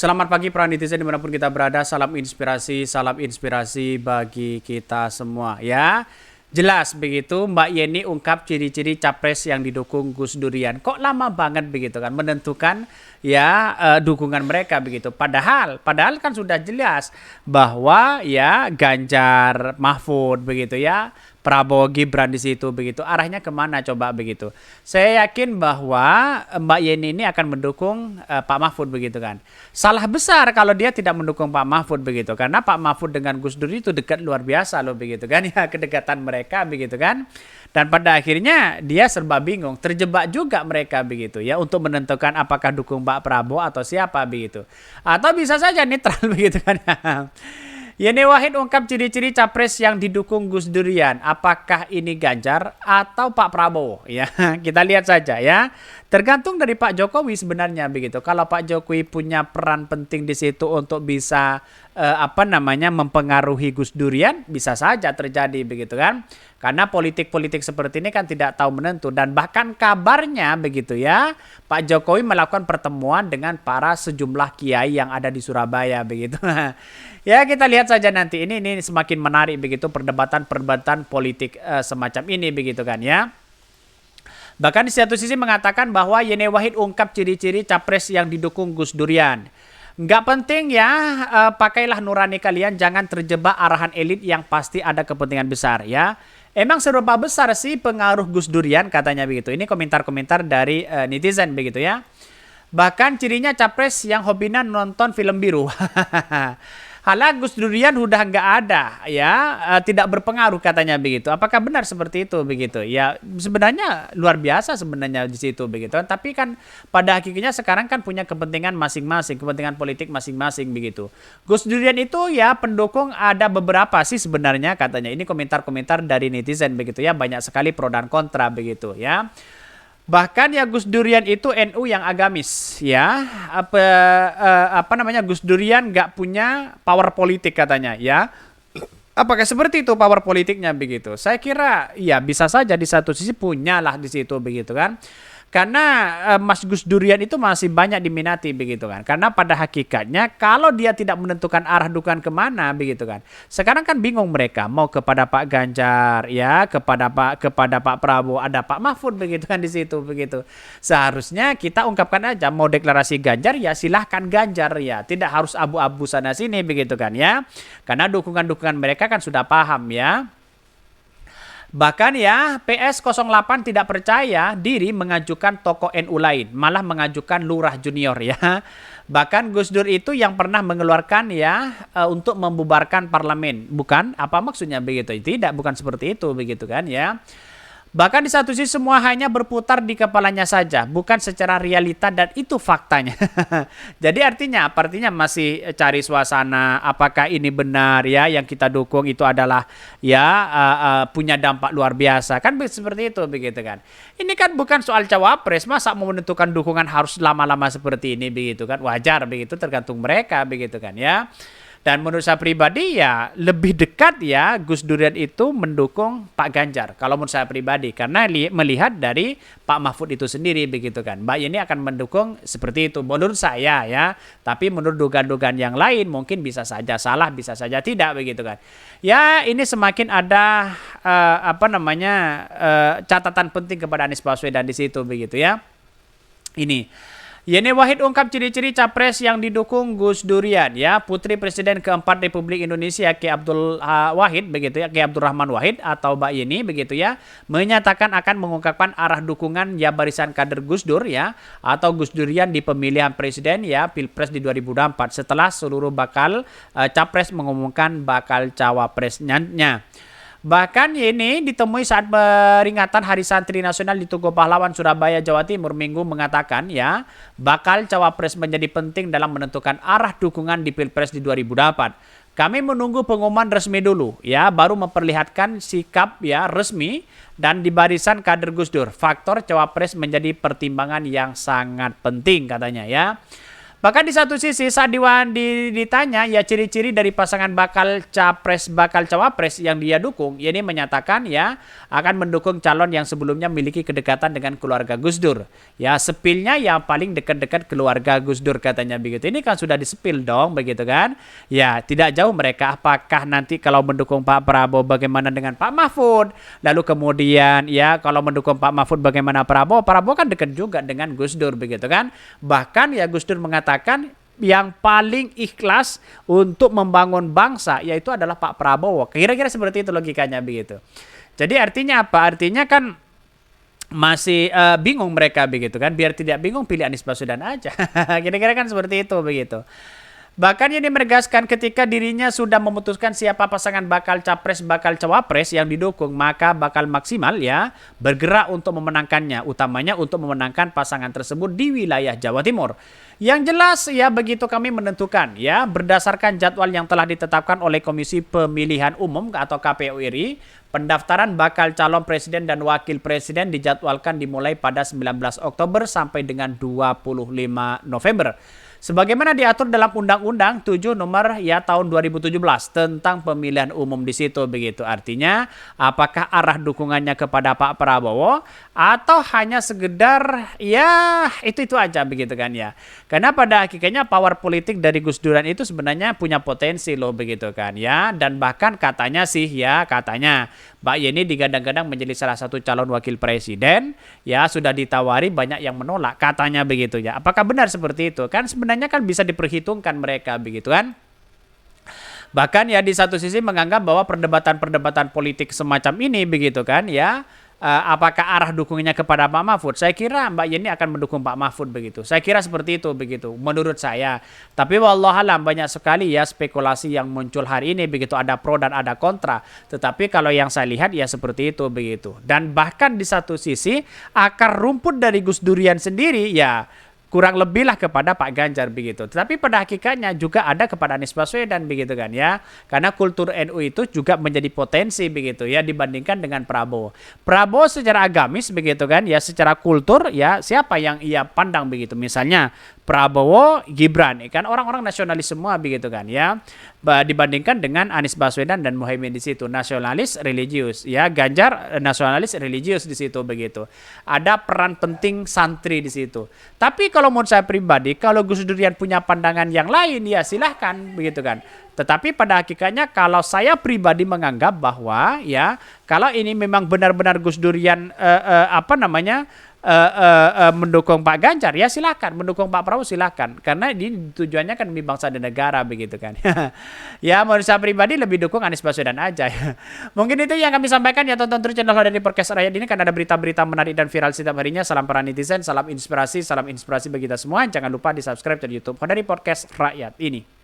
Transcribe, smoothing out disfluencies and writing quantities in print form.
Selamat pagi para netizen dimanapun kita berada. Salam inspirasi bagi kita semua ya. Jelas begitu Mbak Yeni ungkap ciri-ciri capres yang didukung Gus Durian. Kok lama banget begitu kan menentukan ya dukungan mereka begitu. Padahal kan sudah jelas bahwa ya Ganjar Mahfud begitu ya. Prabowo Gibran di situ begitu. Arahnya kemana coba begitu. Saya yakin bahwa Mbak Yeni ini akan mendukung Pak Mahfud begitu kan. Salah besar kalau dia tidak mendukung Pak Mahfud begitu. Karena Pak Mahfud dengan Gus Dur itu dekat luar biasa loh begitu kan. Ya kedekatan mereka begitu kan. Dan pada akhirnya dia serba bingung. Terjebak juga mereka begitu ya. Untuk menentukan apakah dukung Pak Prabowo atau siapa begitu. Atau bisa saja netral begitu kan. Yeni Wahid ungkap ciri-ciri capres yang didukung Gus Durian. Apakah ini Ganjar atau Pak Prabowo? Ya, kita lihat saja ya. Tergantung dari Pak Jokowi sebenarnya begitu. Kalau Pak Jokowi punya peran penting di situ untuk bisa mempengaruhi Gus Durian, bisa saja terjadi begitu kan. Karena politik-politik seperti ini kan tidak tahu menentu dan bahkan kabarnya begitu ya. Pak Jokowi melakukan pertemuan dengan para sejumlah kiai yang ada di Surabaya begitu. Ya kita lihat saja nanti ini semakin menarik begitu perdebatan politik semacam ini begitu kan ya. Bahkan di satu sisi mengatakan bahwa Yeni Wahid ungkap ciri-ciri capres yang didukung Gus Durian. Nggak penting ya, pakailah nurani kalian, jangan terjebak arahan elit yang pasti ada kepentingan besar ya. Emang seberapa besar sih pengaruh Gus Durian katanya begitu. Ini komentar-komentar dari netizen begitu ya. Bahkan cirinya capres yang hobinya nonton film biru. Halah Gus Durian udah nggak ada ya, tidak berpengaruh katanya begitu. Apakah benar seperti itu begitu? Ya sebenarnya luar biasa sebenarnya di situ begitu. Tapi kan pada hakikatnya sekarang kan punya kepentingan masing-masing, kepentingan politik masing-masing begitu. Gus Durian itu ya pendukung ada beberapa sih sebenarnya katanya. Ini komentar-komentar dari netizen begitu ya, banyak sekali pro dan kontra begitu ya. Bahkan ya Gus Durian itu NU yang agamis ya. Gus Durian nggak punya power politik katanya ya. Apakah seperti itu power politiknya begitu? Saya kira ya bisa saja di satu sisi punya lah di situ begitu kan. Karena Mas Gus Durian itu masih banyak diminati begitu kan. Karena pada hakikatnya kalau dia tidak menentukan arah dukungan kemana begitu kan. Sekarang kan bingung mereka mau kepada Pak Ganjar ya, kepada Pak Prabowo, ada Pak Mahfud begitu kan di situ begitu. Seharusnya kita ungkapkan aja mau deklarasi Ganjar ya silahkan Ganjar ya. Tidak harus abu-abu sana sini begitu kan ya. Karena dukungan-dukungan mereka kan sudah paham ya. Bahkan ya PS08 tidak percaya diri mengajukan tokoh NU lain, malah mengajukan lurah junior ya. Bahkan Gus Dur itu yang pernah mengeluarkan ya untuk membubarkan parlemen. Bukan, apa maksudnya begitu? Tidak, bukan seperti itu begitu kan ya. Bahkan di satu sisi semua hanya berputar di kepalanya saja, bukan secara realita dan itu faktanya. Jadi artinya apa? Artinya masih cari suasana, apakah ini benar ya yang kita dukung itu adalah ya punya dampak luar biasa. Kan seperti itu begitu kan. Ini kan bukan soal cawapres, masa mau menentukan dukungan harus lama-lama seperti ini begitu kan. Wajar begitu tergantung mereka begitu kan ya. Dan menurut saya pribadi ya lebih dekat ya Gus Durian itu mendukung Pak Ganjar. Kalau menurut saya pribadi karena melihat dari Pak Mahfud itu sendiri begitu kan. Mbak Yeni akan mendukung seperti itu menurut saya ya. Tapi menurut dugaan-dugaan yang lain mungkin bisa saja salah, bisa saja tidak begitu kan. Ya ini semakin ada catatan penting kepada Anies Baswedan di situ begitu ya. Ini Yeni Wahid ungkap ciri-ciri capres yang didukung Gus Durian ya. Putri Presiden keempat Republik Indonesia Ki Abdul Wahid begitu ya, Ki Abdurrahman Wahid atau Mbak Yeni begitu ya, menyatakan akan mengungkapkan arah dukungan ya barisan kader Gus Dur ya atau Gus Durian di pemilihan presiden ya Pilpres di 2024 setelah seluruh bakal capres mengumumkan bakal cawapresnya. Bahkan ini ditemui saat peringatan Hari Santri Nasional di Tugu Pahlawan, Surabaya, Jawa Timur minggu mengatakan ya bakal cawapres menjadi penting dalam menentukan arah dukungan di Pilpres di 2024. Kami menunggu pengumuman resmi dulu ya baru memperlihatkan sikap ya resmi dan di barisan kader Gus Dur. Faktor cawapres menjadi pertimbangan yang sangat penting katanya ya. Bahkan di satu sisi saat ditanya ya ciri-ciri dari pasangan bakal capres bakal cawapres yang dia dukung, ya ini menyatakan ya akan mendukung calon yang sebelumnya memiliki kedekatan dengan keluarga Gus Dur. Ya sepilnya yang paling dekat-dekat keluarga Gus Dur katanya begitu. Ini kan sudah disepil dong begitu kan. Ya tidak jauh mereka, apakah nanti kalau mendukung Pak Prabowo bagaimana dengan Pak Mahfud. Lalu kemudian ya kalau mendukung Pak Mahfud bagaimana Prabowo. Prabowo kan dekat juga dengan Gus Dur begitu kan. Bahkan ya Gus Dur mengatakan yang paling ikhlas untuk membangun bangsa yaitu adalah Pak Prabowo. Kira-kira seperti itu logikanya begitu. Jadi artinya apa? Artinya kan masih bingung mereka begitu kan. Biar tidak bingung pilih Anies Baswedan aja. Kira-kira kan seperti itu begitu. Bahkan ini menegaskan ketika dirinya sudah memutuskan siapa pasangan bakal capres bakal cawapres yang didukung, maka bakal maksimal ya bergerak untuk memenangkannya, utamanya untuk memenangkan pasangan tersebut di wilayah Jawa Timur. Yang jelas ya begitu kami menentukan ya berdasarkan jadwal yang telah ditetapkan oleh Komisi Pemilihan Umum atau KPU RI, pendaftaran bakal calon presiden dan wakil presiden dijadwalkan dimulai pada 19 Oktober sampai dengan 25 November. Sebagaimana diatur dalam Undang-Undang 7 nomor ya tahun 2017 tentang pemilihan umum di situ begitu. Artinya apakah arah dukungannya kepada Pak Prabowo atau hanya sekedar ya itu aja begitu kan ya. Karena pada hakikatnya power politik dari Gus Duran itu sebenarnya punya potensi loh begitu kan ya. Dan bahkan katanya sih ya katanya Mbak Yeni digadang-gadang menjadi salah satu calon wakil presiden ya sudah ditawari banyak yang menolak katanya begitu ya. Apakah benar seperti itu? Kan sebenarnya kan bisa diperhitungkan mereka begitu kan. Bahkan ya di satu sisi menganggap bahwa perdebatan-perdebatan politik semacam ini begitu kan ya apakah arah dukungannya kepada Pak Mahfud? Saya kira Mbak Yeni akan mendukung Pak Mahfud begitu. Saya kira seperti itu begitu menurut saya. Tapi wallahualam banyak sekali ya spekulasi yang muncul hari ini begitu, ada pro dan ada kontra. Tetapi kalau yang saya lihat ya seperti itu begitu. Dan bahkan di satu sisi akar rumput dari Gus Durian sendiri ya kurang lebih lah kepada Pak Ganjar begitu. Tetapi pada hakikatnya juga ada kepada Anies Baswedan begitu kan ya. Karena kultur NU itu juga menjadi potensi begitu ya dibandingkan dengan Prabowo. Prabowo secara agamis begitu kan ya, secara kultur ya siapa yang ia pandang begitu. Misalnya Prabowo, Gibran, kan orang-orang nasionalis semua begitu kan ya. Dibandingkan dengan Anies Baswedan dan Muhaimin di situ, nasionalis religius ya, Ganjar nasionalis religius di situ begitu. Ada peran penting santri di situ. Tapi kalau menurut saya pribadi, kalau Gus Durian punya pandangan yang lain ya silahkan begitu kan. Tetapi pada hakikatnya kalau saya pribadi menganggap bahwa ya kalau ini memang benar-benar Gus Durian mendukung Pak Ganjar ya silakan, mendukung Pak Prabowo silakan, karena ini tujuannya kan demi bangsa dan negara begitu kan. Ya menurut saya pribadi lebih dukung Anies Baswedan aja ya. Mungkin itu yang kami sampaikan ya, tonton terus channel dari Podcast Rakyat ini kan ada berita-berita menarik dan viral setiap harinya. Salam para netizen, salam inspirasi bagi kita semua. Jangan lupa di subscribe di YouTube dari Podcast Rakyat ini.